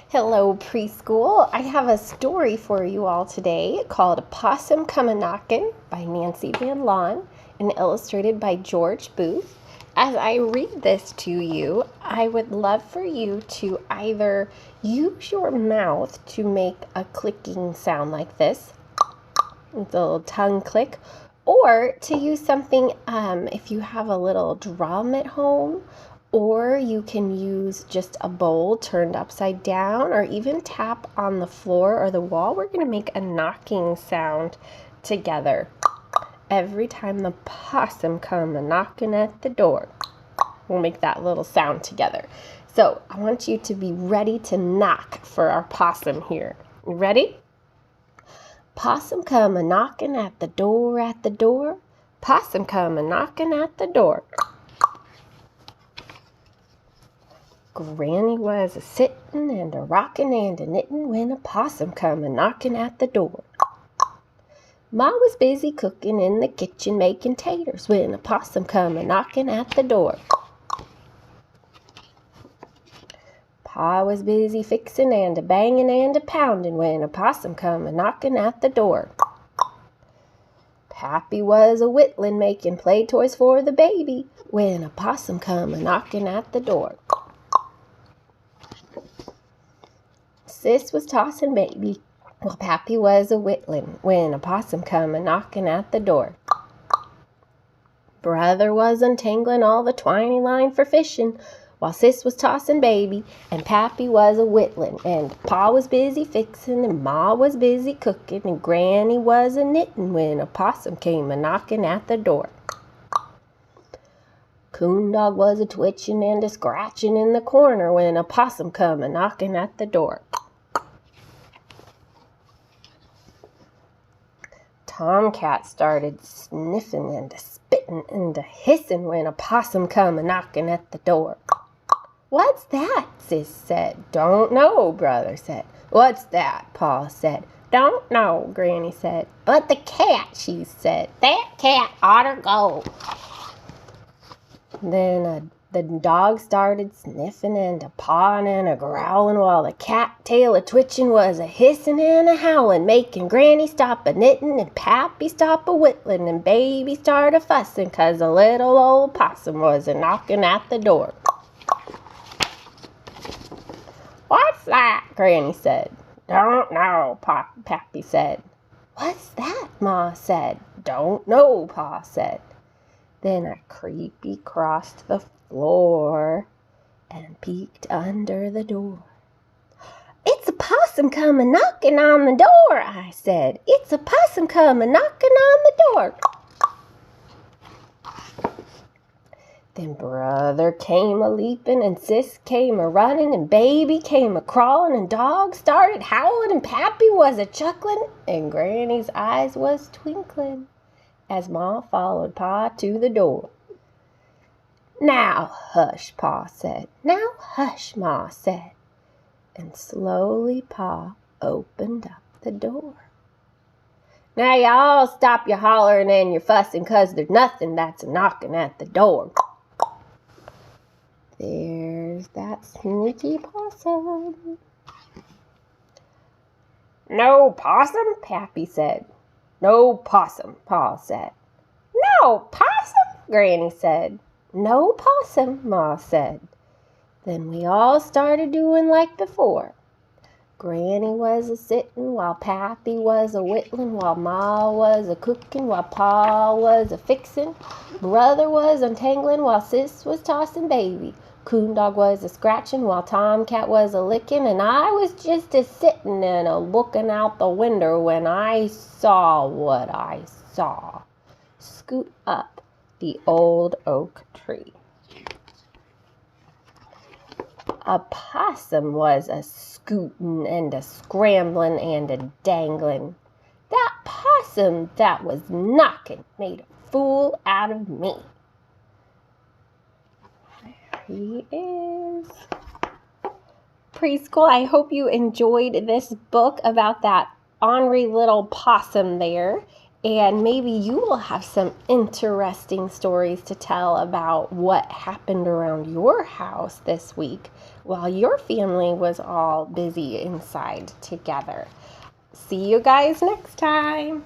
Hello, preschool. I have a story for you all today called Possum Come, a-Knockin by Nancy Van Lawn and illustrated by George Booth. As I read this to you, I would love for you to either use your mouth to make a clicking sound like this, with a little tongue click, or to use something if you have a little drum at home, or you can use just a bowl turned upside down, or even tap on the floor or the wall. We're going to make a knocking sound together. Every time the possum come a-knockin' at the door, we'll make that little sound together. So I want you to be ready to knock for our possum here. You ready? Possum come a-knockin' at the door, at the door. Possum come a-knockin' at the door. Granny was a-sittin' and a-rockin' and a-knittin' when a possum come a-knockin' at the door. Ma was busy cookin' in the kitchen making taters when a possum come a-knockin' at the door. Pa was busy fixin' and a-bangin' and a-poundin' when a possum come a-knockin' at the door. Pappy was a-whittlin' making play toys for the baby when a possum come a-knockin' at the door. Sis was tossin' baby while Pappy was a-whittlin' when a possum come a-knockin' at the door. Brother was untanglin' all the twiny line for fishin' while Sis was tossin' baby and Pappy was a-whittlin', and Pa was busy fixin' and Ma was busy cookin' and Granny was a-knittin' when a possum came a-knockin' at the door. Coon dog was a-twitchin' and a-scratchin' in the corner when a possum come a-knockin' at the door. Tomcat started sniffin' and a-spittin' and a-hissin' when a possum come a-knockin' at the door. "What's that?" Sis said. "Don't know," Brother said. "What's that?" Pa said. "Don't know," Granny said. "But the cat," she said. "That cat oughter go." Then the dog started sniffing and a-pawing and a-growling while the cat tail a-twitching was a-hissing and a-howling, making Granny stop a-knitting and Pappy stop a-whittling and Baby start a-fussing 'cause a little old possum was a-knocking at the door. "What's that?" Granny said. "Don't know," Pappy said. "What's that?" Ma said. "Don't know," Pa said. Then a creepy crossed the floor and peeked under the door. "It's a possum come a-knockin' on the door," I said. "It's a possum come a-knockin' on the door." Then Brother came a-leapin' and Sis came a-runnin' and Baby came a-crawlin' and Dog started howlin' and Pappy was a-chucklin' and Granny's eyes was twinklin' as Ma followed Pa to the door. "Now hush," Pa said. "Now hush," Ma said. And slowly Pa opened up the door. "Now y'all stop your hollerin' and your fussin' 'cause there's nothin' that's a-knockin' at the door." There's that sneaky possum. "No possum?" Pappy said. "No possum," Pa said. "No possum?" Granny said. "No possum," Ma said. Then we all started doing like before. Granny was a-sittin' while Pappy was a-whittlin', while Ma was a-cookin', while Pa was a-fixin'. Brother was untanglin' while Sis was tossin' baby. Coon dog was a-scratchin' while Tomcat was a-lickin', and I was just a-sittin' and a-lookin' out the winder when I saw what I saw scoot up the old oak tree. A possum was a-scootin' and a-scramblin' and a-danglin'. That possum that was knockin' made a fool out of me. There he is. Preschool, I hope you enjoyed this book about that ornery little possum there. And maybe you will have some interesting stories to tell about what happened around your house this week while your family was all busy inside together. See you guys next time.